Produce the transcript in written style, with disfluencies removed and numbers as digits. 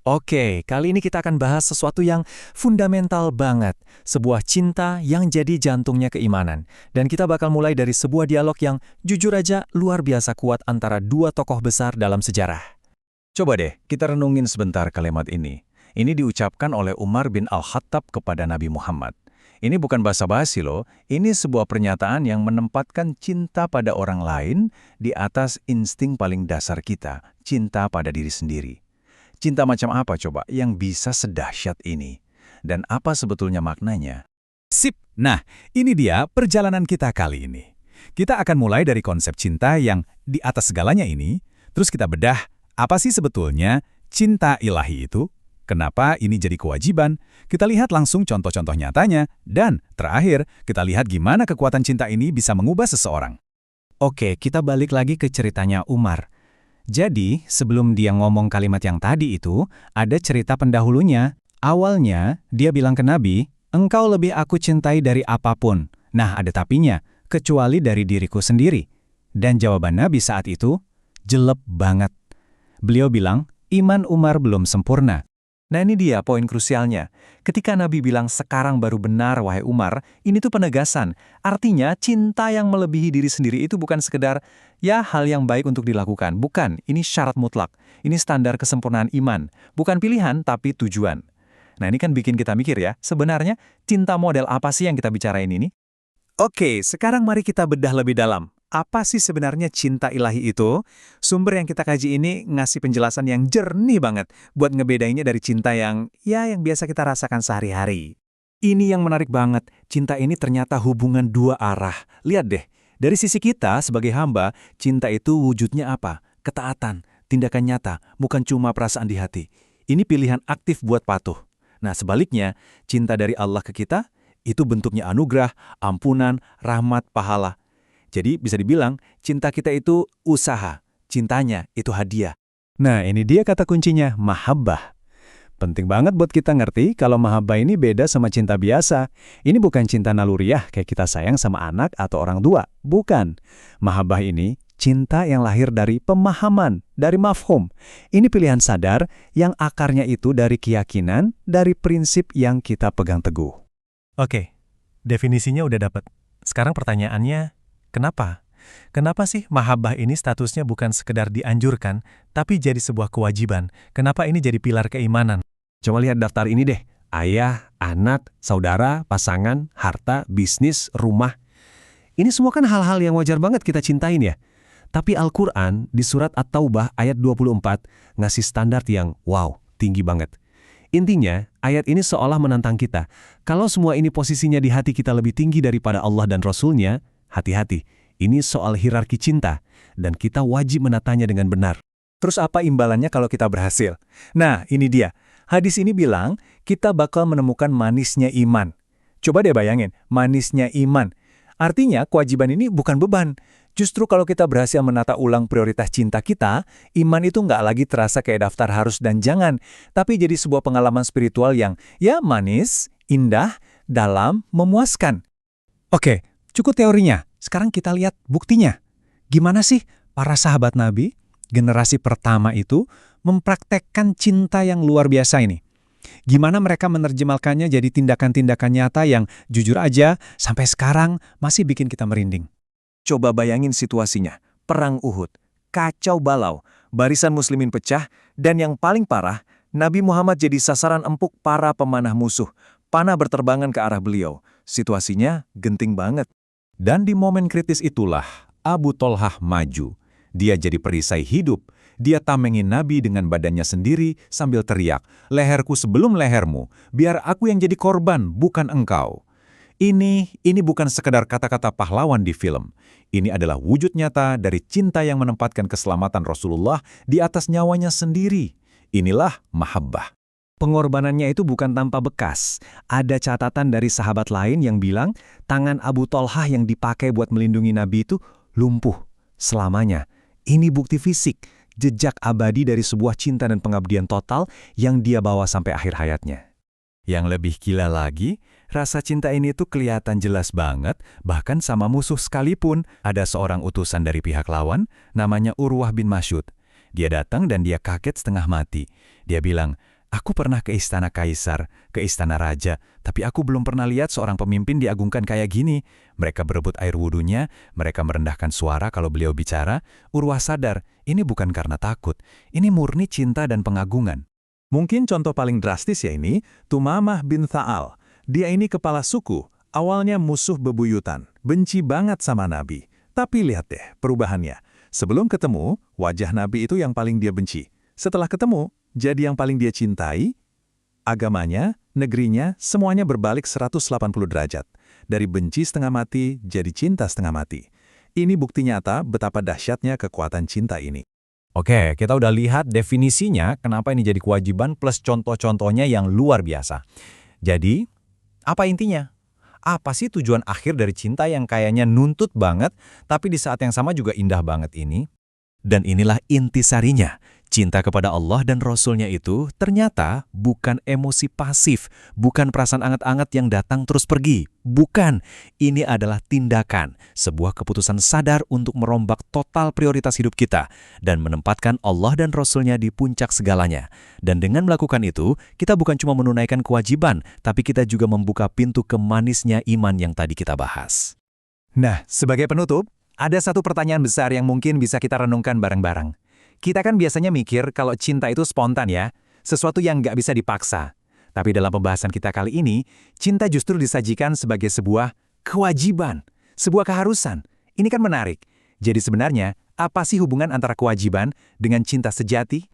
Oke, kali ini kita akan bahas sesuatu yang fundamental banget. Sebuah cinta yang jadi jantungnya keimanan. Dan kita bakal mulai dari sebuah dialog yang jujur aja luar biasa kuat antara dua tokoh besar dalam sejarah. Coba deh, kita renungin sebentar kalimat ini. Ini diucapkan oleh Umar bin Al-Khattab kepada Nabi Muhammad. Ini bukan basa-basi loh, ini sebuah pernyataan yang menempatkan cinta pada orang lain di atas insting paling dasar kita, cinta pada diri sendiri. Cinta macam apa coba yang bisa sedahsyat ini? Dan apa sebetulnya maknanya? Sip. Nah, ini dia perjalanan kita kali ini. Kita akan mulai dari konsep cinta yang di atas segalanya ini, terus kita bedah apa sih sebetulnya cinta ilahi itu, kenapa ini jadi kewajiban, kita lihat langsung contoh-contoh nyatanya, dan terakhir, kita lihat gimana kekuatan cinta ini bisa mengubah seseorang. Oke, kita balik lagi ke ceritanya Umar. Jadi, sebelum dia ngomong kalimat yang tadi itu, ada cerita pendahulunya. Awalnya, dia bilang ke Nabi, "Engkau lebih aku cintai dari apapun." Nah, ada tapinya, kecuali dari diriku sendiri. Dan jawaban Nabi saat itu, jelek banget. Beliau bilang, iman Umar belum sempurna. Nah ini dia poin krusialnya. Ketika Nabi bilang sekarang baru benar wahai Umar, ini tuh penegasan. Artinya cinta yang melebihi diri sendiri itu bukan sekedar ya hal yang baik untuk dilakukan. Bukan, ini syarat mutlak. Ini standar kesempurnaan iman. Bukan pilihan tapi tujuan. Nah ini kan bikin kita mikir ya, sebenarnya cinta model apa sih yang kita bicarain ini? Oke, sekarang mari kita bedah lebih dalam. Apa sih sebenarnya cinta ilahi itu? Sumber yang kita kaji ini ngasih penjelasan yang jernih banget buat ngebedainnya dari cinta yang biasa kita rasakan sehari-hari. Ini yang menarik banget. Cinta ini ternyata hubungan dua arah. Lihat deh, dari sisi kita sebagai hamba, cinta itu wujudnya apa? Ketaatan, tindakan nyata, bukan cuma perasaan di hati. Ini pilihan aktif buat patuh. Nah sebaliknya, cinta dari Allah ke kita, itu bentuknya anugerah, ampunan, rahmat, pahala. Jadi bisa dibilang, cinta kita itu usaha, cintanya itu hadiah. Nah ini dia kata kuncinya, mahabbah. Penting banget buat kita ngerti kalau mahabbah ini beda sama cinta biasa. Ini bukan cinta naluriah kayak kita sayang sama anak atau orang tua. Bukan. Mahabbah ini cinta yang lahir dari pemahaman, dari mafhum. Ini pilihan sadar yang akarnya itu dari keyakinan, dari prinsip yang kita pegang teguh. Oke, definisinya udah dapet. Sekarang pertanyaannya, kenapa? Kenapa sih mahabbah ini statusnya bukan sekedar dianjurkan, tapi jadi sebuah kewajiban? Kenapa ini jadi pilar keimanan? Coba lihat daftar ini deh. Ayah, anak, saudara, pasangan, harta, bisnis, rumah. Ini semua kan hal-hal yang wajar banget kita cintain ya. Tapi Al-Quran di surat At-Taubah ayat 24 ngasih standar yang wow, tinggi banget. Intinya, ayat ini seolah menantang kita. Kalau semua ini posisinya di hati kita lebih tinggi daripada Allah dan Rasul-Nya, hati-hati. Ini soal hierarki cinta, dan kita wajib menatanya dengan benar. Terus apa imbalannya kalau kita berhasil? Nah, ini dia. Hadis ini bilang, kita bakal menemukan manisnya iman. Coba deh bayangin, manisnya iman. Artinya, kewajiban ini bukan beban. Justru kalau kita berhasil menata ulang prioritas cinta kita, iman itu nggak lagi terasa kayak daftar harus dan jangan, tapi jadi sebuah pengalaman spiritual yang manis, indah, dalam, memuaskan. Oke, cukup teorinya. Sekarang kita lihat buktinya. Gimana sih para sahabat Nabi, generasi pertama itu, mempraktekkan cinta yang luar biasa ini? Gimana mereka menerjemahkannya jadi tindakan-tindakan nyata yang jujur aja sampai sekarang masih bikin kita merinding? Coba bayangin situasinya. Perang Uhud. Kacau balau. Barisan muslimin pecah. Dan yang paling parah, Nabi Muhammad jadi sasaran empuk para pemanah musuh. Panah berterbangan ke arah beliau. Situasinya genting banget. Dan di momen kritis itulah, Abu Tolhah maju. Dia jadi perisai hidup. Dia tamengin Nabi dengan badannya sendiri sambil teriak, "Leherku sebelum lehermu, biar aku yang jadi korban, bukan engkau." Ini bukan sekedar kata-kata pahlawan di film. Ini adalah wujud nyata dari cinta yang menempatkan keselamatan Rasulullah di atas nyawanya sendiri. Inilah mahabbah. Pengorbanannya itu bukan tanpa bekas. Ada catatan dari sahabat lain yang bilang, tangan Abu Tolhah yang dipakai buat melindungi Nabi itu lumpuh selamanya. Ini bukti fisik, jejak abadi dari sebuah cinta dan pengabdian total yang dia bawa sampai akhir hayatnya. Yang lebih gila lagi, rasa cinta ini tuh kelihatan jelas banget, bahkan sama musuh sekalipun. Ada seorang utusan dari pihak lawan, namanya Urwah bin Mas'ud. Dia datang dan dia kaget setengah mati. Dia bilang, "Aku pernah ke istana kaisar, ke istana raja, tapi aku belum pernah lihat seorang pemimpin diagungkan kayak gini. Mereka berebut air wudhunya, mereka merendahkan suara kalau beliau bicara. Urwah sadar, ini bukan karena takut, ini murni cinta dan pengagungan." Mungkin contoh paling drastis ya ini, Tumamah bin Tha'al. Dia ini kepala suku, awalnya musuh bebuyutan, benci banget sama Nabi. Tapi lihat deh perubahannya. Sebelum ketemu, wajah Nabi itu yang paling dia benci. Setelah ketemu, jadi yang paling dia cintai. Agamanya, negerinya, semuanya berbalik 180 derajat. Dari benci setengah mati, jadi cinta setengah mati. Ini bukti nyata betapa dahsyatnya kekuatan cinta ini. Oke, kita udah lihat definisinya kenapa ini jadi kewajiban plus contoh-contohnya yang luar biasa. Jadi, apa intinya? Apa sih tujuan akhir dari cinta yang kayaknya nuntut banget, tapi di saat yang sama juga indah banget ini? Dan inilah intisarinya. Cinta kepada Allah dan Rasul-Nya itu ternyata bukan emosi pasif, bukan perasaan anget-anget yang datang terus pergi. Bukan, ini adalah tindakan, sebuah keputusan sadar untuk merombak total prioritas hidup kita dan menempatkan Allah dan Rasul-Nya di puncak segalanya. Dan dengan melakukan itu, kita bukan cuma menunaikan kewajiban, tapi kita juga membuka pintu ke manisnya iman yang tadi kita bahas. Nah, sebagai penutup, ada satu pertanyaan besar yang mungkin bisa kita renungkan bareng-bareng. Kita kan biasanya mikir kalau cinta itu spontan ya, sesuatu yang nggak bisa dipaksa. Tapi dalam pembahasan kita kali ini, cinta justru disajikan sebagai sebuah kewajiban, sebuah keharusan. Ini kan menarik. Jadi sebenarnya, apa sih hubungan antara kewajiban dengan cinta sejati?